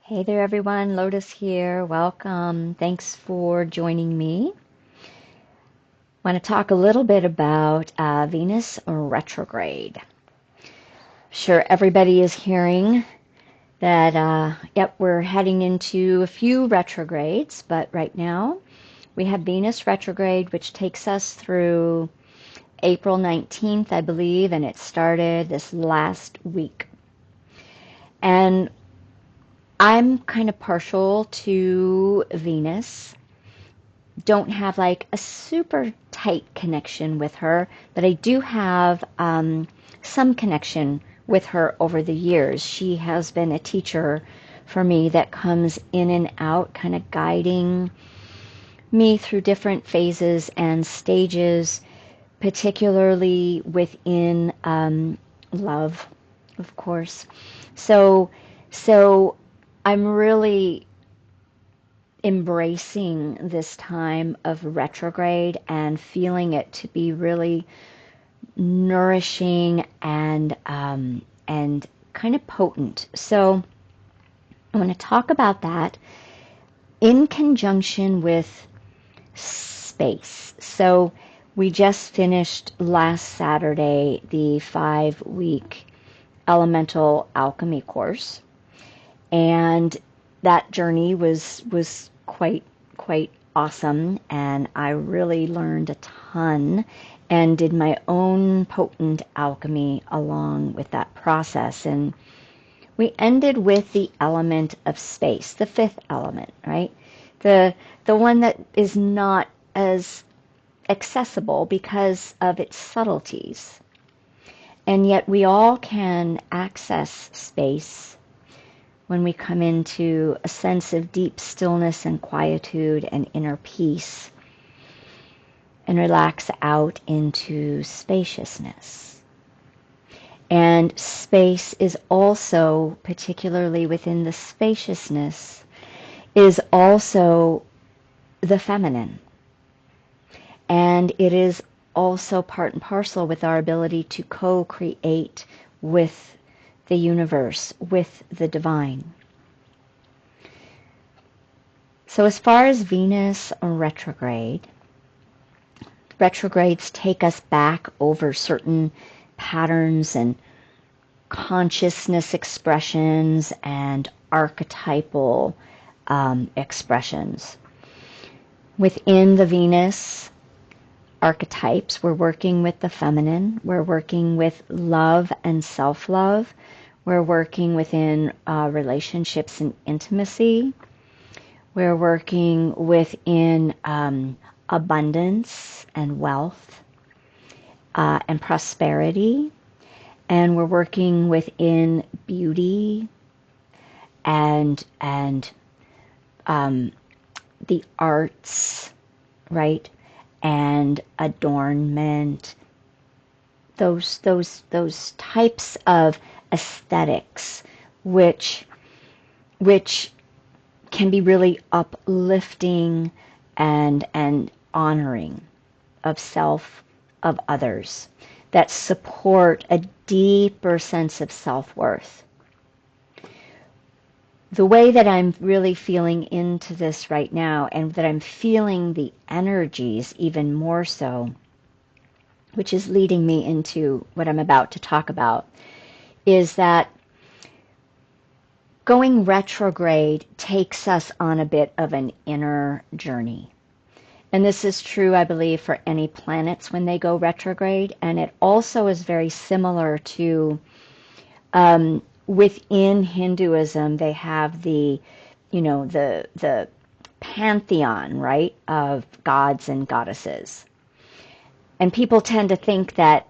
Hey there, everyone. Lotus here. Welcome. Thanks for joining me. I want to talk a little bit about Venus retrograde. Sure, everybody is hearing that, yep, we're heading into a few retrogrades, but right now we have Venus retrograde, which takes us through April 19th, I believe, and it started this last week. And I'm kind of partial to Venus. Don't have like a super tight connection with her, but I do have some connection with her over the years. She has been a teacher for me that comes in and out, kind of guiding me through different phases and stages, particularly within love, of course. So, so I'm really embracing this time of retrograde and feeling it to be really nourishing and kind of potent. So I want to talk about that in conjunction with space. So we just finished last Saturday the 5-week elemental alchemy course, and that journey was quite awesome, and I really learned a ton and did my own potent alchemy along with that process. And we ended with the element of space, the fifth element, right? The one that is not as accessible because of its subtleties. And yet we all can access space when we come into a sense of deep stillness and quietude and inner peace, and relax out into spaciousness. And space is also, particularly within the spaciousness, is also the feminine. And it is also part and parcel with our ability to co-create with the universe, with the divine. So as far as Venus retrogrades take us back over certain patterns and consciousness expressions and archetypal expressions. Within the Venus archetypes, we're working with the feminine, we're working with love and self-love, we're working within relationships and intimacy, we're working within abundance and wealth and prosperity, and we're working within beauty and the arts, right? And adornment, those types of aesthetics, which can be really uplifting and honoring of self, of others, that support a deeper sense of self-worth. The way that I'm really feeling into this right now, and that I'm feeling the energies even more so, which is leading me into what I'm about to talk about, is that going retrograde takes us on a bit of an inner journey. And this is true, I believe, for any planets when they go retrograde. And it also is very similar to within Hinduism, they have the pantheon, right, of gods and goddesses. And people tend to think that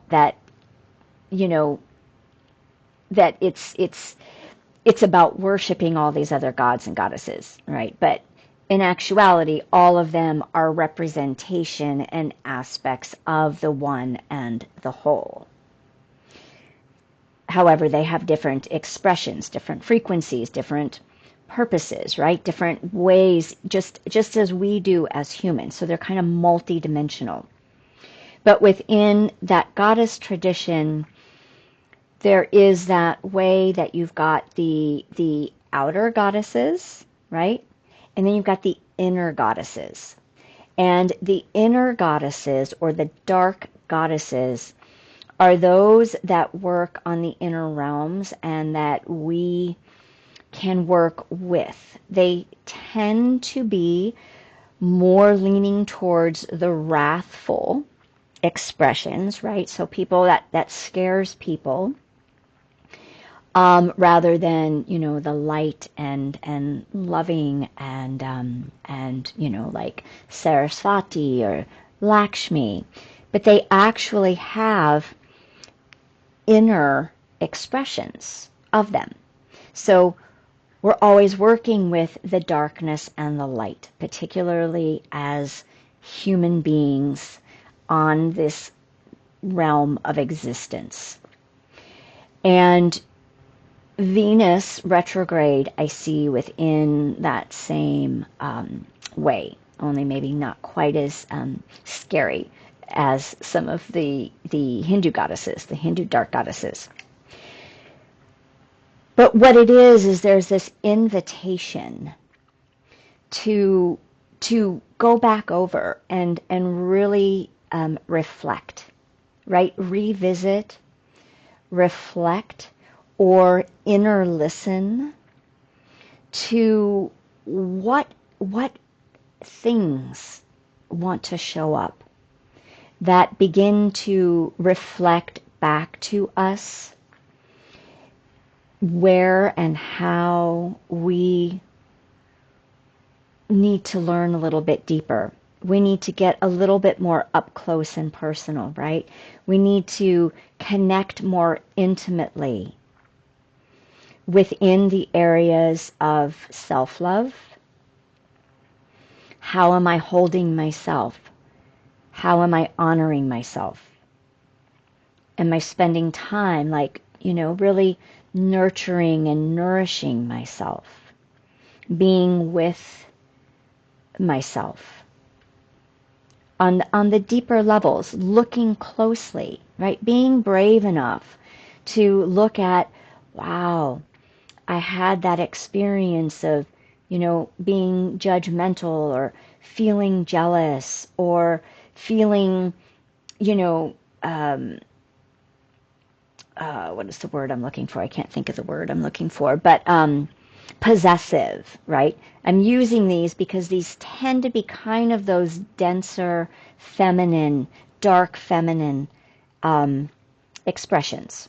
it's about worshiping all these other gods and goddesses, right? But in actuality, all of them are representation and aspects of the one and the whole. However, they have different expressions, different frequencies, different purposes, right? Different ways, just as we do as humans. So they're kind of multidimensional. But within that goddess tradition, there is that way that you've got the outer goddesses, right? And then you've got the inner goddesses. And the inner goddesses, or the dark goddesses, are those that work on the inner realms and that we can work with. They tend to be more leaning towards the wrathful expressions, right? So people that scares people, rather than, the light and loving and like Saraswati or Lakshmi. But they actually have inner expressions of them. So we're always working with the darkness and the light, particularly as human beings on this realm of existence. And Venus retrograde, I see within that same way, only maybe not quite as scary as some of the Hindu goddesses, the Hindu dark goddesses. But what it is there's this invitation to go back over and really reflect, right? Revisit, reflect, or inner listen to what things want to show up that begin to reflect back to us where and how we need to learn a little bit deeper. We need to get a little bit more up close and personal, right? We need to connect more intimately within the areas of self-love. How am I holding myself? How am I honoring myself? Am I spending time, really nurturing and nourishing myself? Being with myself on the deeper levels, looking closely, right? Being brave enough to look at, wow, I had that experience of, being judgmental or feeling jealous or feeling, what is the word I'm looking for? I can't think of the word I'm looking for, but possessive, right? I'm using these because these tend to be kind of those denser, feminine, dark feminine expressions.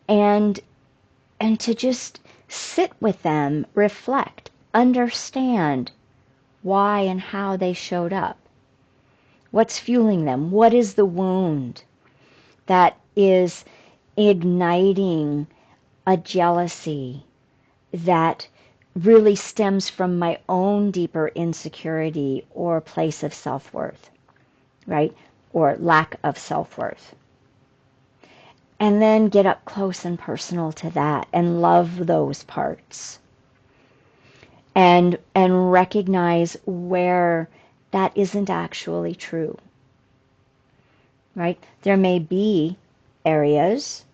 And to just sit with them, reflect, understand why and how they showed up. What's fueling them? What is the wound that is igniting a jealousy that really stems from my own deeper insecurity or place of self-worth, right? Or lack of self-worth. And then get up close and personal to that and love those parts. And recognize where that isn't actually true, right? There may be areas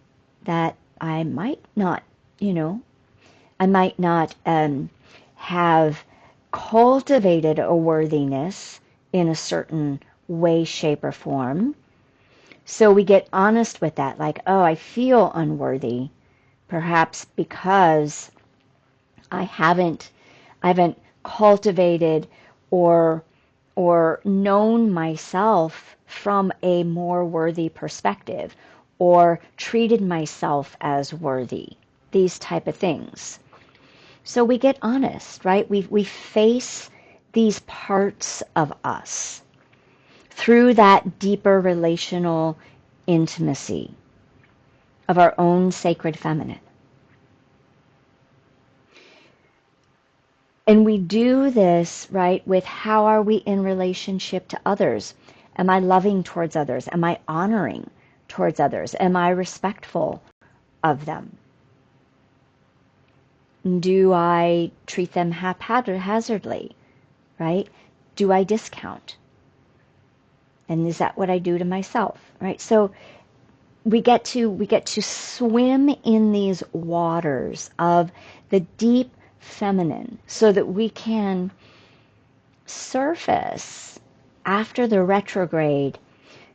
that I might not, have cultivated a worthiness in a certain way, shape, or form. So we get honest with that, like, oh, I feel unworthy, perhaps because I haven't cultivated or known myself from a more worthy perspective, or treated myself as worthy, these type of things. So we get honest, right? We face these parts of us through that deeper relational intimacy of our own sacred feminine. And we do this, right, with how are we in relationship to others? Am I loving towards others? Am I honoring towards others? Am I respectful of them? Do I treat them haphazardly, right? Do I discount? And is that what I do to myself, right? So we get to swim in these waters of the deep feminine so that we can surface after the retrograde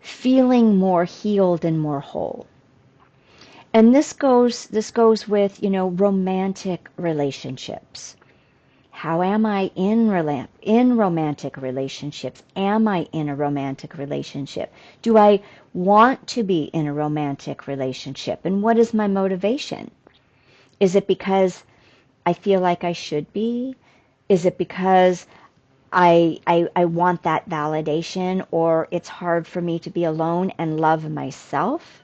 feeling more healed and more whole. And this goes with, romantic relationships. How am I in romantic relationships? Am I in a romantic relationship? Do I want to be in a romantic relationship? And what is my motivation? Is it because I feel like I should be? Is it because I want that validation, or it's hard for me to be alone and love myself?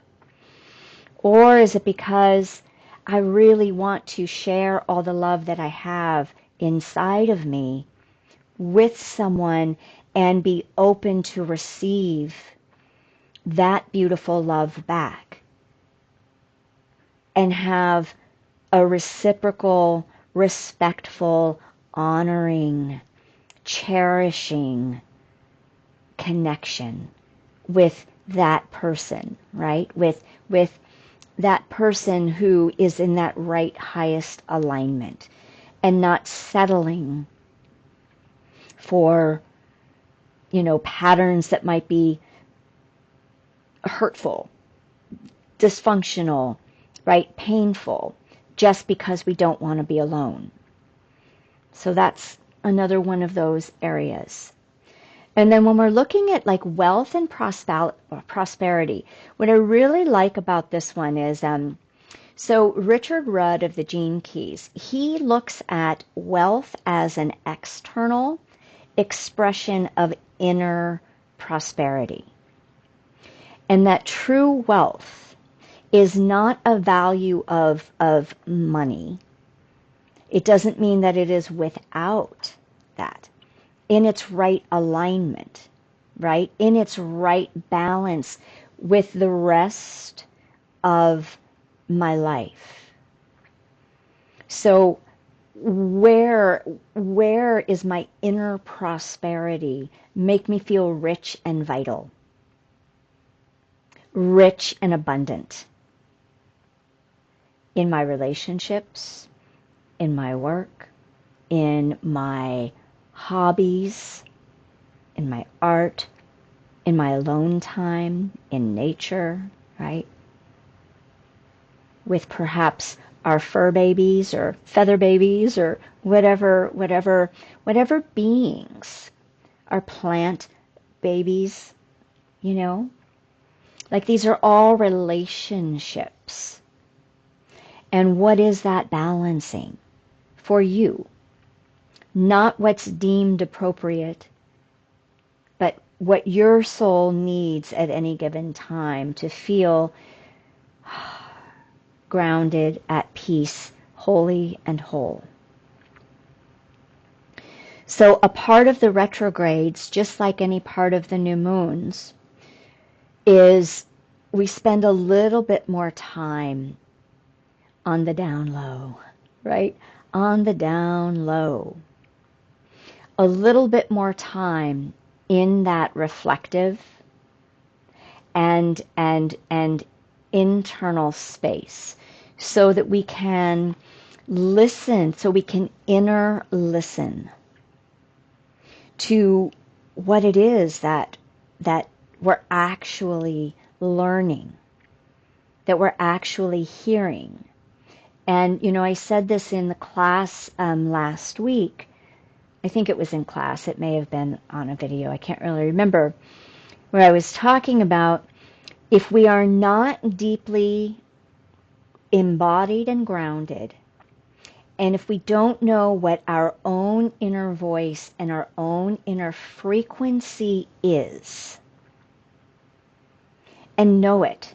Or is it because I really want to share all the love that I have inside of me with someone and be open to receive that beautiful love back and have a reciprocal, respectful, honoring, cherishing connection with that person, right? With that person who is in that right highest alignment, and not settling for, patterns that might be hurtful, dysfunctional, right? Painful, just because we don't want to be alone. So that's another one of those areas. And then when we're looking at like wealth and prosperity, what I really like about this one is, so Richard Rudd of the Gene Keys, he looks at wealth as an external expression of inner prosperity. And that true wealth is not a value of money. It doesn't mean that it is without that. In its right alignment, right? In its right balance with the rest of my life. So where is my inner prosperity make me feel rich and vital, rich and abundant in my relationships, in my work, in my hobbies, in my art, in my alone time, in nature, right? With perhaps our fur babies or feather babies or whatever beings, our plant babies, like these are all relationships. And what is that balancing for you? Not what's deemed appropriate, but what your soul needs at any given time to feel grounded, at peace, holy and whole. So a part of the retrogrades, just like any part of the new moons, is we spend a little bit more time on the down low, right? On the down low. A little bit more time in that reflective and internal space, so that we can listen, so we can inner listen to what it is that we're actually learning, that we're actually hearing. And I said this in the class last week. I think it was in class. It may have been on a video. I can't really remember. Where I was talking about, if we are not deeply embodied and grounded, and if we don't know what our own inner voice and our own inner frequency is, and know it,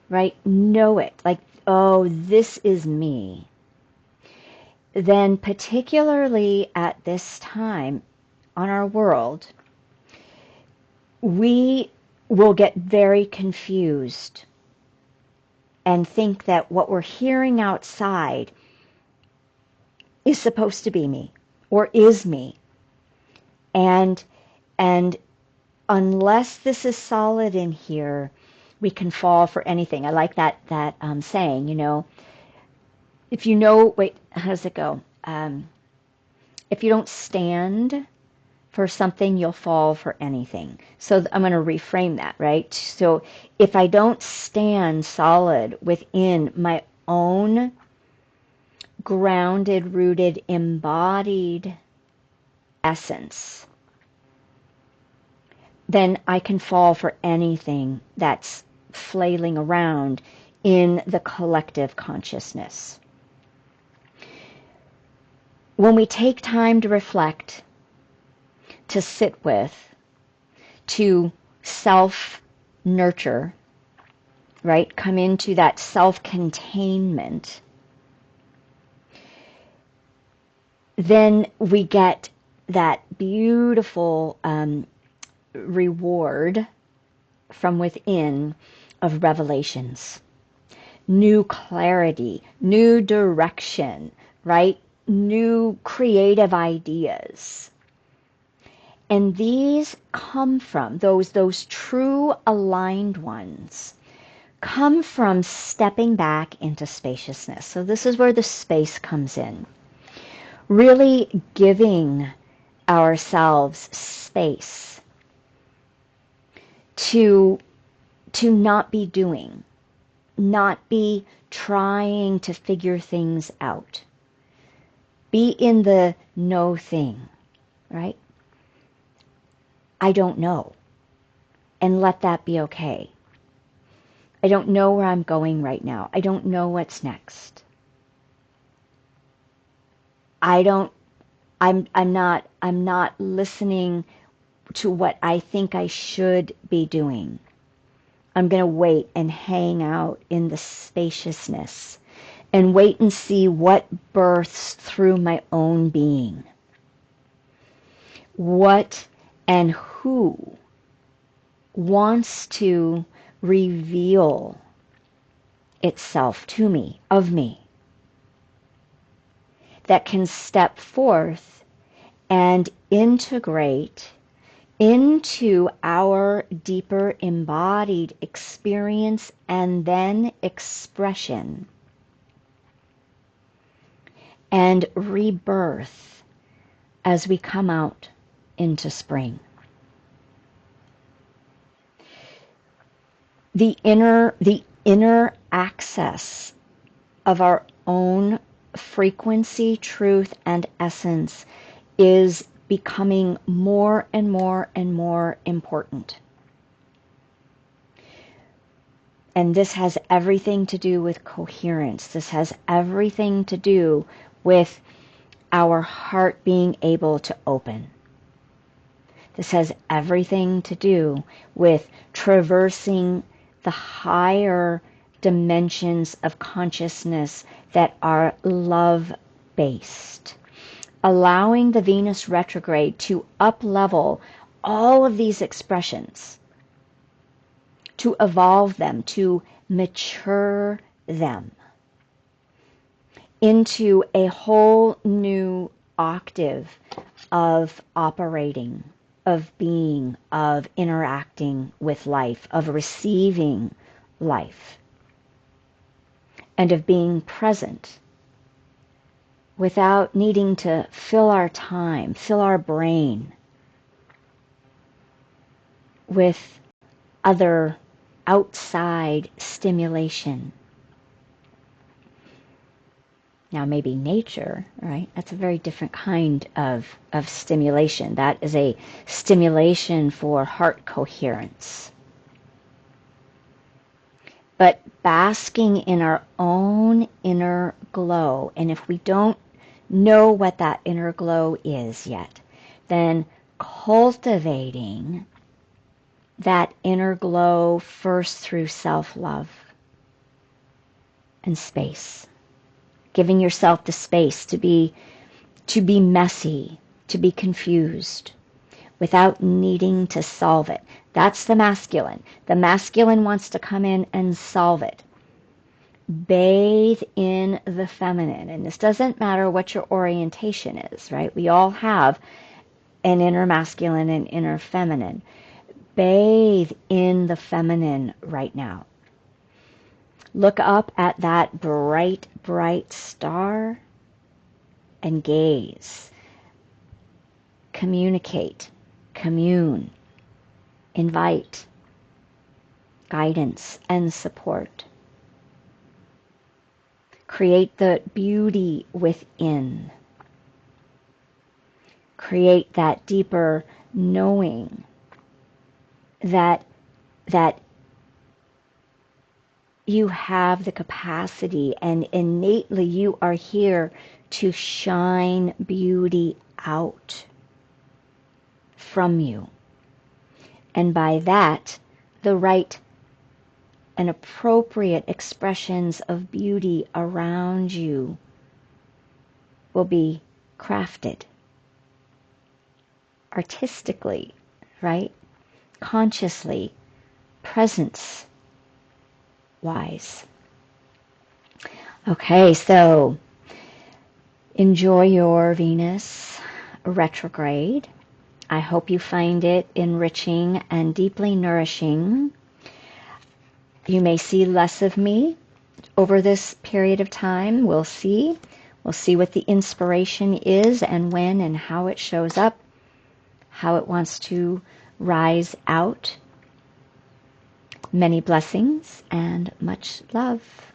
right? Know it. Like, oh, this is me. Then particularly at this time on our world, we will get very confused and think that what we're hearing outside is supposed to be me or is me. And unless this is solid in here, We can fall for anything. I like that saying, you know, if you know, wait, how does it go? If you don't stand for something, you'll fall for anything. So I'm going to reframe that, right? So if I don't stand solid within my own grounded, rooted, embodied essence, then I can fall for anything that's flailing around in the collective consciousness. When we take time to reflect, to sit with, to self-nurture, right? Come into that self-containment, then we get that beautiful reward from within of revelations, new clarity, new direction, right? New creative ideas. And these come from, those true aligned ones, come from stepping back into spaciousness. So this is where the space comes in. Really giving ourselves space to not be doing, not be trying to figure things out. Be in the no thing, right? I don't know. And let that be okay. I don't know where I'm going right now. I don't know what's next. I'm not listening to what I think I should be doing. I'm going to wait and hang out in the spaciousness and wait and see what births through my own being. What and who wants to reveal itself to me, of me, that can step forth and integrate into our deeper embodied experience and then expression and rebirth as we come out into spring. The inner access of our own frequency, truth, and essence is becoming more and more and more important. And this has everything to do with coherence. This has everything to do with our heart being able to open. This has everything to do with traversing the higher dimensions of consciousness that are love-based. Allowing the Venus retrograde to up-level all of these expressions, to evolve them, to mature them into a whole new octave of operating, of being, of interacting with life, of receiving life, and of being present without needing to fill our time, fill our brain with other outside stimulation. Now, maybe nature, right? That's a very different kind of stimulation. That is a stimulation for heart coherence. But basking in our own inner glow, and if we don't know what that inner glow is yet, then cultivating that inner glow first through self-love and space. Giving yourself the space to be messy, to be confused, without needing to solve it. That's the masculine. The masculine wants to come in and solve it. Bathe in the feminine. And this doesn't matter what your orientation is, right? We all have an inner masculine and inner feminine. bathe in the feminine right now. Look up at that bright, bright star and gaze. Communicate, commune, invite guidance and support. Create the beauty within. Create that deeper knowing that you have the capacity and innately you are here to shine beauty out from you. And by that, the right and appropriate expressions of beauty around you will be crafted artistically, right? Consciously, presence wise. Okay, so enjoy your Venus retrograde. I hope you find it enriching and deeply nourishing. You may see less of me over this period of time. We'll see. We'll see what the inspiration is and when and how it shows up, how it wants to rise out. Many blessings and much love.